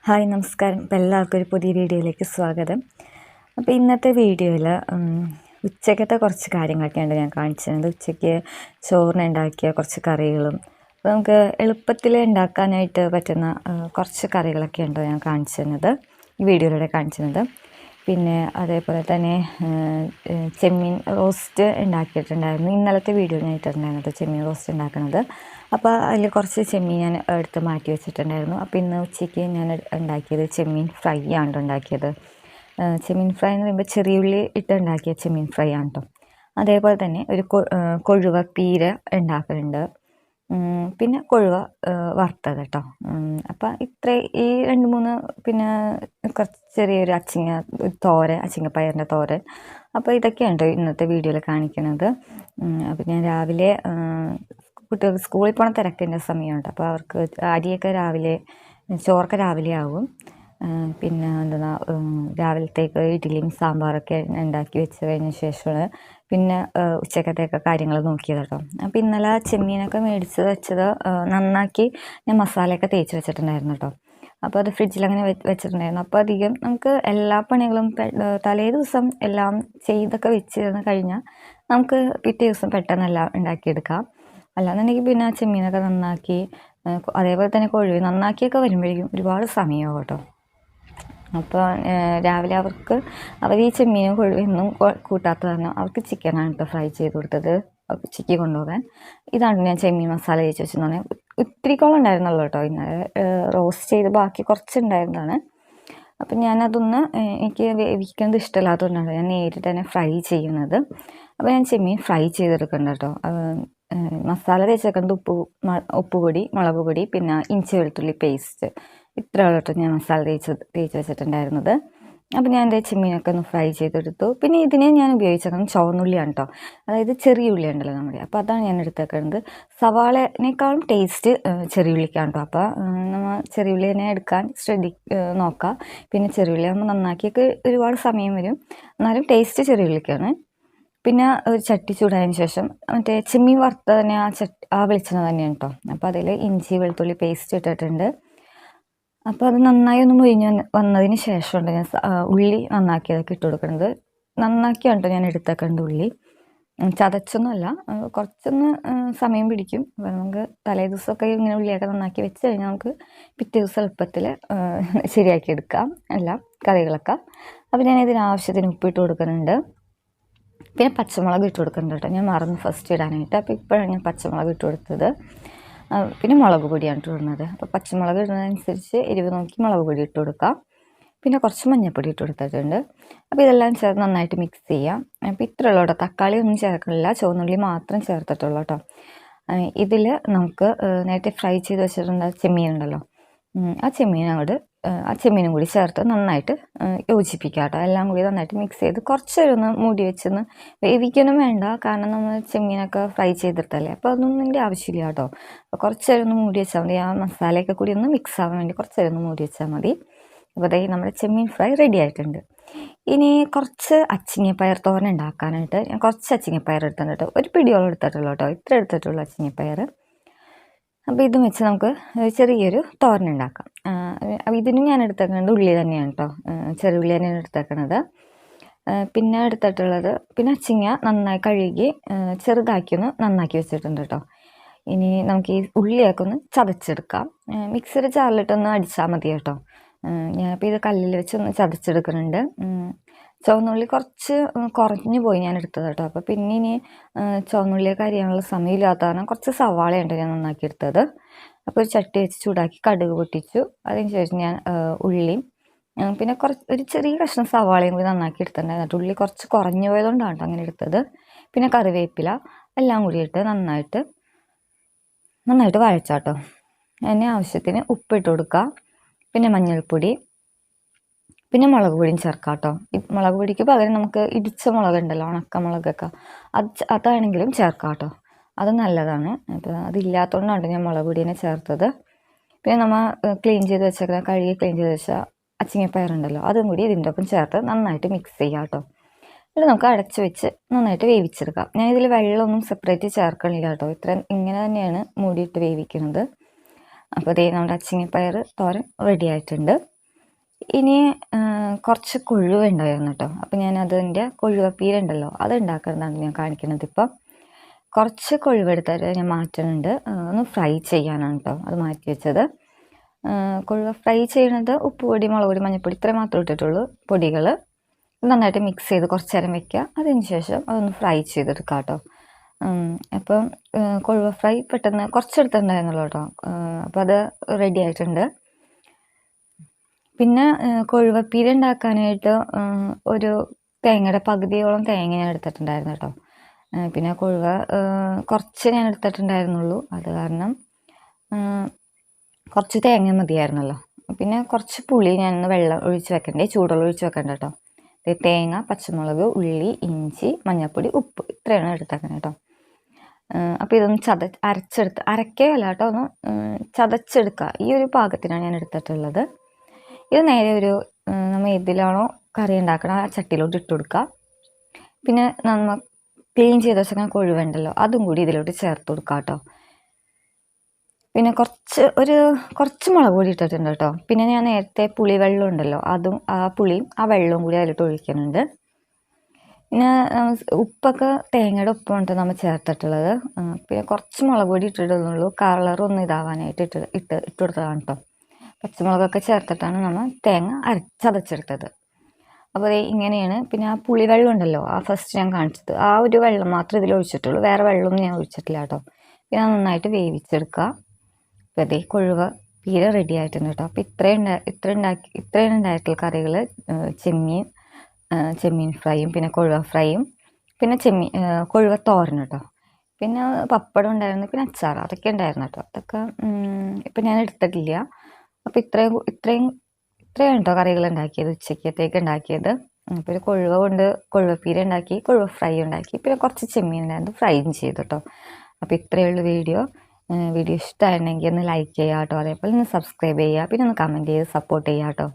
Hi നമസ്കാരം. അപ്പോൾ എല്ലാവർക്കും ഒരു പുതിയ വീഡിയോയിലേക്ക് സ്വാഗതം. അപ്പോൾ ഇന്നത്തെ വീഡിയോയിൽ ഉച്ചക്കത്തെ കുറച്ച് കാര്യങ്ങളൊക്കെയാണ് ഞാൻ കാണിച്ചിരുന്നത്. ഉച്ചയ്ക്ക് ചോറിനുണ്ടാക്കിയ കുറച്ച് കറികളും അപ്പോൾ നമുക്ക് എളുപ്പത്തിൽ ഉണ്ടാക്കാനായിട്ട് പറ്റുന്ന കുറച്ച് കറികളൊക്കെയുണ്ടോ ഞാൻ കാണിച്ചിരുന്നത്, ഈ വീഡിയോയിലൂടെ കാണിച്ചിരുന്നത്. പിന്നെ അതേപോലെ തന്നെ ചെമ്മീൻ റോസ്റ്റ് ഉണ്ടാക്കിയിട്ടുണ്ടായിരുന്നു. ഇന്നലത്തെ വീഡിയോ ഞാൻ ഇട്ടിട്ടുണ്ടായിരുന്നത് ചെമ്മീൻ റോസ്റ്റ് ഉണ്ടാക്കുന്നത്. അപ്പോൾ അതിൽ കുറച്ച് ചെമ്മീൻ ഞാൻ എടുത്ത് മാറ്റി വെച്ചിട്ടുണ്ടായിരുന്നു. അപ്പോൾ ഇന്ന് ഉച്ചയ്ക്ക് ഞാൻ ഉണ്ടാക്കിയത് ചെമ്മീൻ ഫ്രൈ ആണ് ഉണ്ടാക്കിയത്. ചെമ്മീൻ ഫ്രൈ എന്ന് പറയുമ്പോൾ ചെറിയുള്ളി ഇട്ട് ഉണ്ടാക്കിയ ചെമ്മീൻ ഫ്രൈ ആണ് കേട്ടോ. അതേപോലെ തന്നെ ഒരു കൊഴുവ പീര ഉണ്ടാക്കലുണ്ട്, പിന്നെ കൊഴുവ വറുത്തത് കേട്ടോ. അപ്പം ഈ 2-3 പിന്നെ കുറച്ച് ചെറിയൊരു അച്ചിങ്ങപ്പയറിൻ്റെ തോരൻ. അപ്പോൾ ഇതൊക്കെയാണ് ഇന്നത്തെ വീഡിയോയിൽ കാണിക്കുന്നത്. അപ്പോൾ ഞാൻ രാവിലെ കുട്ടികൾക്ക് സ്കൂളിൽ പോകണ തിരക്കിൻ്റെ സമയമുണ്ട്. അപ്പോൾ അവർക്ക് അരിയൊക്കെ ചോറൊക്കെ രാവിലെ ആവും. പിന്നെ എന്താ രാവിലത്തേക്ക് ഇഡ്ഡലിയും സാമ്പാറൊക്കെ ഉണ്ടാക്കി വെച്ച് കഴിഞ്ഞ ശേഷമാണ് പിന്നെ ഉച്ചക്കത്തേക്ക് കാര്യങ്ങൾ നോക്കിയത് കേട്ടോ. അപ്പോൾ ഇന്നലെ ചെമ്മീനൊക്കെ മേടിച്ച് വെച്ചത് നന്നാക്കി ഞാൻ മസാലയൊക്കെ തേച്ച് വെച്ചിട്ടുണ്ടായിരുന്നു കേട്ടോ. അപ്പോൾ അത് ഫ്രിഡ്ജിലങ്ങനെ വെച്ചിട്ടുണ്ടായിരുന്നു. അപ്പോൾ അധികം നമുക്ക് എല്ലാ പണികളും തലേ ദിവസം എല്ലാം ചെയ്തൊക്കെ വെച്ചിരുന്ന് കഴിഞ്ഞാൽ നമുക്ക് പിറ്റേ ദിവസം പെട്ടെന്നെല്ലാം ഉണ്ടാക്കിയെടുക്കാം. അല്ലാന്നുണ്ടെങ്കിൽ പിന്നെ ചെമ്മീനൊക്കെ നന്നാക്കി അതേപോലെ തന്നെ കൊഴുവി നന്നാക്കിയൊക്കെ വരുമ്പോഴേക്കും ഒരുപാട് സമയമാവും കേട്ടോ. അപ്പോൾ രാവിലെ അവർ ഈ ചെമ്മീനും കൊഴുവൊന്നും കൂട്ടാത്തത് കാരണം അവർക്ക് ചിക്കനാണ് കേട്ടോ ഫ്രൈ ചെയ്ത് കൊടുത്തത് ഉച്ചയ്ക്ക് കൊണ്ടുപോകാൻ. ഇതാണ് ഞാൻ ചെമ്മീൻ മസാല തേച്ച് വെച്ചെന്ന് പറഞ്ഞാൽ ഇത്തിരിക്കോളം ഉണ്ടായിരുന്നുള്ളൂ കേട്ടോ. ഇന്നലെ റോസ്റ്റ് ചെയ്ത് ബാക്കി കുറച്ചുണ്ടായിരുന്നതാണ്. അപ്പം ഞാനതൊന്ന് എനിക്ക് വേവിക്കുന്നത് ഇഷ്ടമില്ലാത്തതുകൊണ്ടാണ് ഞാൻ നേരിട്ട് തന്നെ ഫ്രൈ ചെയ്യുന്നത്. അപ്പോൾ ഞാൻ ചെമ്മീൻ ഫ്രൈ ചെയ്തെടുക്കുന്നുണ്ട് കേട്ടോ. മസാല തേച്ചേക്കുന്നത് ഉപ്പുപൊടി, മുളക് പൊടി, പിന്നെ ഇഞ്ചി വെളുത്തുള്ളി പേസ്റ്റ്, ഇത്രയുള്ള കേട്ടോ ഞാൻ മസാല തേച്ച് വെച്ചിട്ടുണ്ടായിരുന്നത്. അപ്പോൾ ഞാൻ എൻ്റെ ചെമ്മീനൊക്കെ ഒന്ന് ഫ്രൈ ചെയ്തെടുത്തു. പിന്നെ ഇതിനെ ഞാൻ ഉപയോഗിച്ചേക്കുന്നത് ചുവന്നുള്ളിയാണ് കേട്ടോ, അതായത് ചെറിയ ഉള്ളി ഉണ്ടല്ലോ നമ്മുടെ, അപ്പോൾ അതാണ് ഞാൻ എടുത്തേക്കുന്നത്. സവാളേനേക്കാളും ടേസ്റ്റ് ചെറിയ ഉള്ളിക്കാണ് കേട്ടോ. അപ്പോൾ നമ്മൾ ചെറിയ ഉള്ളി തന്നെ എടുക്കാൻ നോക്കുക. പിന്നെ ചെറിയ ഉള്ളി ആകുമ്പോൾ നന്നാക്കിയൊക്കെ ഒരുപാട് സമയം വരും, എന്നാലും ടേസ്റ്റ് ചെറിയ ഉള്ളിക്കാണ്. പിന്നെ ഒരു ചട്ടി ചൂടായതിന് ശേഷം മറ്റേ ചെമ്മീൻ വറുത്ത തന്നെ ആ വെളിച്ചെണ്ണ തന്നെയാണ് കേട്ടോ. അപ്പോൾ അതിൽ ഇഞ്ചി വെളുത്തുള്ളി പേസ്റ്റ് ഇട്ടിട്ടുണ്ട്. അപ്പോൾ അത് നന്നായി ഒന്ന് മുരിഞ്ഞ് വന്നതിന് ശേഷമുണ്ട് ഞാൻ ഉള്ളി നന്നാക്കിയതൊക്കെ ഇട്ട് കൊടുക്കുന്നത്. നന്നാക്കിയാണ് കേട്ടോ ഞാൻ എടുത്തേക്കുന്നത് ഉള്ളി, ചതച്ചൊന്നുമല്ല. കുറച്ചൊന്ന് സമയം പിടിക്കും. അപ്പോൾ നമുക്ക് തലേ ദിവസമൊക്കെ ഇങ്ങനെ ഉള്ളിയൊക്കെ നന്നാക്കി വെച്ച് കഴിഞ്ഞാൽ നമുക്ക് പിറ്റേ ദിവസം എളുപ്പത്തിൽ ശരിയാക്കി എടുക്കാം എല്ലാം കറികളൊക്കെ. അപ്പോൾ ഞാൻ ഇതിനാവശ്യത്തിന് ഉപ്പിട്ട് കൊടുക്കുന്നുണ്ട്. പിന്നെ പച്ചമുളക് ഇട്ട് കൊടുക്കുന്നുണ്ട് കേട്ടോ, ഞാൻ മറന്നു ഫസ്റ്റ് ഇടാനായിട്ട്. അപ്പോൾ ഇപ്പോഴാണ് ഞാൻ പച്ചമുളക് ഇട്ട് കൊടുത്തത്. പിന്നെ മുളക് പൊടിയാണ് ഇട്ട് കൊടുക്കുന്നത്. അപ്പോൾ പച്ചമുളക് ഇടുന്നതനുസരിച്ച് എരിവ് നോക്കി മുളക് പൊടി ഇട്ട് കൊടുക്കാം. പിന്നെ കുറച്ച് മഞ്ഞൾപ്പൊടി ഇട്ട് കൊടുത്തിട്ടുണ്ട്. അപ്പോൾ ഇതെല്ലാം ചേർത്ത് നന്നായിട്ട് മിക്സ് ചെയ്യാം. അപ്പോൾ ഇത്രയുള്ളൂ കേട്ടോ, തക്കാളി ഒന്നും ചേർക്കണില്ല, ചുവന്നുള്ളി മാത്രം ചേർത്തിട്ടുള്ളൂ കേട്ടോ. ഇതിൽ നമുക്ക് നേരത്തെ ഫ്രൈ ചെയ്ത് വെച്ചിട്ടുള്ള ചെമ്മീൻ ഉണ്ടല്ലോ, ആ ചെമ്മീനും കൂടി ചേർത്ത് നന്നായിട്ട് യോജിപ്പിക്കുക കേട്ടോ. എല്ലാം കൂടി നന്നായിട്ട് മിക്സ് ചെയ്ത് കുറച്ചൊന്ന് മൂടി വെച്ചൊന്ന് വേവിക്കൊന്നും വേണ്ട, കാരണം നമ്മൾ ചെമ്മീനൊക്കെ ഫ്രൈ ചെയ്തിട്ടല്ലേ, അപ്പോൾ അതൊന്നും ഇതിൻ്റെ ആവശ്യമില്ല കേട്ടോ. അപ്പോൾ കുറച്ചൊന്ന് മൂടി വെച്ചാൽ മതി, ആ മസാലയൊക്കെ കൂടി ഒന്ന് മിക്സ് ആവാൻ വേണ്ടി കുറച്ചൊന്ന് മൂടി വെച്ചാൽ മതി. അപ്പോൾ അതായത് നമ്മുടെ ചെമ്മീൻ ഫ്രൈ റെഡി ആയിട്ടുണ്ട്. ഇനി കുറച്ച് അച്ചിങ്ങപ്പയർ തോരൻ ഉണ്ടാക്കാനായിട്ട് ഞാൻ കുറച്ച് അച്ചിങ്ങപ്പയർ എടുത്തിട്ടുണ്ട് കേട്ടോ. ഒരു പിടിയോളം എടുത്തിട്ടുള്ളൂ കേട്ടോ, ഇത്ര എടുത്തിട്ടുള്ളൂ അച്ചിങ്ങപ്പയർ. അപ്പോൾ ഇതും വെച്ച് നമുക്ക് ചെറിയൊരു തോരൻ ഉണ്ടാക്കാം. അപ്പോൾ ഇതിനും ഞാൻ എടുത്തേക്കുന്നത് ഉള്ളി തന്നെയാണ് കേട്ടോ, ചെറിയ ഉള്ളി തന്നെയാണ് എടുത്തേക്കുന്നത്. പിന്നെ എടുത്തിട്ടുള്ളത് പിന്നെ അച്ചിങ്ങ നന്നായി കഴുകി ചെറുതാക്കിയൊന്ന് നന്നാക്കി വെച്ചിട്ടുണ്ട് കേട്ടോ. ഇനി നമുക്ക് ഈ ഉള്ളിയൊക്കെ ഒന്ന് ചതച്ചെടുക്കാം. മിക്സിയുടെ ജാറിലിട്ടൊന്ന് അടിച്ചാൽ മതി കേട്ടോ. ഞാനിപ്പോൾ ഇത് കല്ലിൽ വെച്ചൊന്ന് ചതച്ചെടുക്കുന്നുണ്ട്. ചുവന്നുള്ളി കുറച്ച് കുറഞ്ഞു പോയി ഞാൻ എടുത്തത് കേട്ടോ. അപ്പോൾ പിന്നെ ഇനി ചുവന്നുള്ളിയൊക്കെ അരിയാനുള്ള സമയമില്ലാത്ത കാരണം കുറച്ച് സവാളയുണ്ട് ഞാൻ നന്നാക്കി എടുത്തത്. അപ്പോൾ ഒരു ചട്ടി വെച്ച് ചൂടാക്കി കടുക് പൊട്ടിച്ചു. അതിന് ശേഷം ഞാൻ ഉള്ളിയും പിന്നെ ഒരു ചെറിയ കഷ്ണം സവാളയും കൂടി നന്നാക്കി എടുത്തിട്ടുണ്ടായിരുന്നു. ഉള്ളി കുറച്ച് കുറഞ്ഞു പോയതുകൊണ്ടാണ് കേട്ടോ അങ്ങനെ എടുത്തത്. പിന്നെ കറിവേപ്പില എല്ലാം കൂടി ഇട്ട് നന്നായിട്ട് വഴച്ചാട്ടോ. അതിന് ആവശ്യത്തിന് ഉപ്പിട്ട് കൊടുക്കുക. പിന്നെ മഞ്ഞൾപ്പൊടി, പിന്നെ മുളക് പൊടിയും ചേർക്കാം കേട്ടോ. ഈ മുളക് പൊടിക്ക് പകരം നമുക്ക് ഇടിച്ച മുളക് ഉണ്ടല്ലോ, ഉണക്കമുളകൊക്കെ, അതാണെങ്കിലും ചേർക്കാം കേട്ടോ, അത് നല്ലതാണ്. അപ്പോൾ അതില്ലാത്തതുകൊണ്ടാണ് ഞാൻ മുളക് പൊടിയെ ചേർത്തത്. പിന്നെ നമ്മൾ കഴുകി ക്ലീൻ ചെയ്ത് വെച്ച അച്ചിങ്ങപ്പയറുണ്ടല്ലോ, അതും കൂടി ഇതിൻ്റെ ഒപ്പം ചേർത്ത് നന്നായിട്ട് മിക്സ് ചെയ്യാം കേട്ടോ. എന്നിട്ട് നമുക്ക് അടച്ച് വെച്ച് നന്നായിട്ട് വേവിച്ചെടുക്കാം. ഞാൻ ഇതിൽ വെള്ളമൊന്നും സെപ്പറേറ്റ് ചേർക്കണില്ല കേട്ടോ, ഇങ്ങനെ തന്നെയാണ് മൂടിയിട്ട് വേവിക്കുന്നത്. അപ്പോൾ നമ്മുടെ അച്ചിങ്ങപ്പയർ തോരൻ റെഡി ആയിട്ടുണ്ട്. ഇനി കുറച്ച് കൊഴുവ ഉണ്ടായിരുന്നു കേട്ടോ. അപ്പോൾ ഞാൻ അതിൻ്റെ കൊഴുവപ്പീരുണ്ടല്ലോ അത് ഉണ്ടാക്കുന്നതാണ് ഞാൻ കാണിക്കുന്നത്. ഇപ്പം കുറച്ച് കൊഴുവെടുത്തിട്ട് ഞാൻ മാറ്റുന്നുണ്ട്. ഒന്ന് ഫ്രൈ ചെയ്യാനാണ് കേട്ടോ അത് മാറ്റി വെച്ചത്. കൊഴുവ ഫ്രൈ ചെയ്യുന്നത് ഉപ്പുപൊടി, മുളക് പൊടി, മഞ്ഞൾപ്പൊടി ഇത്രയും മാത്രമേ ഇട്ടിട്ടുള്ളൂ. പൊടികൾ നന്നായിട്ട് മിക്സ് ചെയ്ത് കുറച്ച് നേരം വെക്കുക. അതിന് ശേഷം അതൊന്ന് ഫ്രൈ ചെയ്തെടുക്കാം കേട്ടോ. അപ്പം കൊഴുവ ഫ്രൈ പെട്ടെന്ന് കുറച്ചെടുത്തിട്ടുണ്ടായിരുന്നുള്ളൂ കേട്ടോ. അപ്പോൾ അത് റെഡി ആയിട്ടുണ്ട്. പിന്നെ കൊഴുവപ്പീര ഉണ്ടാക്കാനായിട്ട് ഒരു തേങ്ങയുടെ പകുതിയോളം തേങ്ങ ഞാൻ എടുത്തിട്ടുണ്ടായിരുന്നു കേട്ടോ. പിന്നെ കൊഴുവ കുറച്ച് ഞാൻ എടുത്തിട്ടുണ്ടായിരുന്നുള്ളൂ. അത് കാരണം കുറച്ച് തേങ്ങ മതിയായിരുന്നല്ലോ. പിന്നെ കുറച്ച് പുളി ഞാൻ വെള്ളം ഒഴിച്ച് വെക്കണ്ടേ, ചൂടുവെള്ളം ഒഴിച്ച് വെക്കണ്ട കേട്ടോ. തേങ്ങ, പച്ചമുളക്, ഉള്ളി, ഇഞ്ചി, മഞ്ഞൾപ്പൊടി, ഉപ്പ് ഇത്രയാണ് എടുത്തേക്കുന്നത് കേട്ടോ. അപ്പോൾ ഇതൊന്ന് അരക്കുകയല്ല കേട്ടോ, ഒന്ന് ചതച്ചെടുക്കുക. ഈ ഒരു പാകത്തിനാണ് ഞാൻ എടുത്തിട്ടുള്ളത്. ഇത് നേരെ നമ്മൾ ഇതിലാണോ കറി ഉണ്ടാക്കണം ആ ചട്ടിയിലോട്ട് ഇട്ട് കൊടുക്കുക. പിന്നെ നമ്മൾ ക്ലീൻ ചെയ്ത് വെച്ചാൽ കൊഴുവുണ്ടല്ലോ അതും കൂടി ഇതിലോട്ട് ചേർത്ത് കൊടുക്കുക കേട്ടോ. പിന്നെ കുറച്ച് മുളക് പൊടി ഇട്ടിട്ടുണ്ട് കേട്ടോ. പിന്നെ ഞാൻ നേരത്തെ പുളിവെള്ളം ഉണ്ടല്ലോ അതും ആ പുളിയും ആ വെള്ളവും കൂടി അതിലിട്ട് ഒഴിക്കുന്നുണ്ട്. പിന്നെ ഉപ്പൊക്കെ തേങ്ങയുടെ ഉപ്പുണ്ട് നമ്മൾ ചേർത്തിട്ടുള്ളത്. പിന്നെ കുറച്ച് മുളക് പൊടി ഇട്ടിട്ടുള്ളൂ, കളറൊന്നും ഇതാവാനായിട്ട് ഇട്ട് കൊടുത്തതാണ് കേട്ടോ. പച്ചമുളകൊക്കെ ചേർത്തിട്ടാണ് നമ്മൾ തേങ്ങ ചതച്ചെടുത്തത്. അപ്പോൾ ഇങ്ങനെയാണ്. പിന്നെ ആ പുളിവെള്ളം ഉണ്ടല്ലോ ആ ഫസ്റ്റ് ഞാൻ കാണിച്ചത് ആ ഒരു വെള്ളം മാത്രമേ ഇതിൽ ഒഴിച്ചിട്ടുള്ളൂ, വേറെ വെള്ളമൊന്നും ഞാൻ ഒഴിച്ചിട്ടില്ല കേട്ടോ. പിന്നെ നന്നായിട്ട് വേവിച്ചെടുക്കുക. അപ്പോൾ അതേ കൊഴുവ പീര റെഡി ആയിട്ടുണ്ട് കേട്ടോ. അപ്പോൾ ഇത്രയാണ് ഉണ്ടായിട്ടുള്ള കറികൾ. ചെമ്മീൻ ഫ്രൈയും പിന്നെ കൊഴുവ ഫ്രൈയും പിന്നെ കൊഴുവ തോരൻ കേട്ടോ. പിന്നെ പപ്പടം ഉണ്ടായിരുന്നു, പിന്നെ അച്ചാർ അതൊക്കെ ഉണ്ടായിരുന്നു കേട്ടോ. അതൊക്കെ ഇപ്പം ഞാൻ എടുത്തിട്ടില്ല. അപ്പോൾ ഇത്രയും കേട്ടോ കറികൾ ഉണ്ടാക്കിയത്, ഉച്ചക്കത്തേക്ക് ഉണ്ടാക്കിയത്. അപ്പോൾ ഒരു കൊഴുവപ്പീര ഉണ്ടാക്കി, കൊഴുവ ഫ്രൈ ഉണ്ടാക്കി, പിന്നെ കുറച്ച് ചെമ്മീൻ ഉണ്ടായിരുന്നു, ഫ്രൈയും ചെയ്തു കേട്ടോ. അപ്പോൾ ഇത്രയേ ഉള്ളൂ വീഡിയോ ഇഷ്ടമായിരുന്നെങ്കിൽ ഒന്ന് ലൈക്ക് ചെയ്യുക കേട്ടോ. അതേപോലെ ഒന്ന് സബ്സ്ക്രൈബ് ചെയ്യുക, പിന്നെ ഒന്ന് കമൻറ്റ് ചെയ്ത് സപ്പോർട്ട് ചെയ്യുക കേട്ടോ.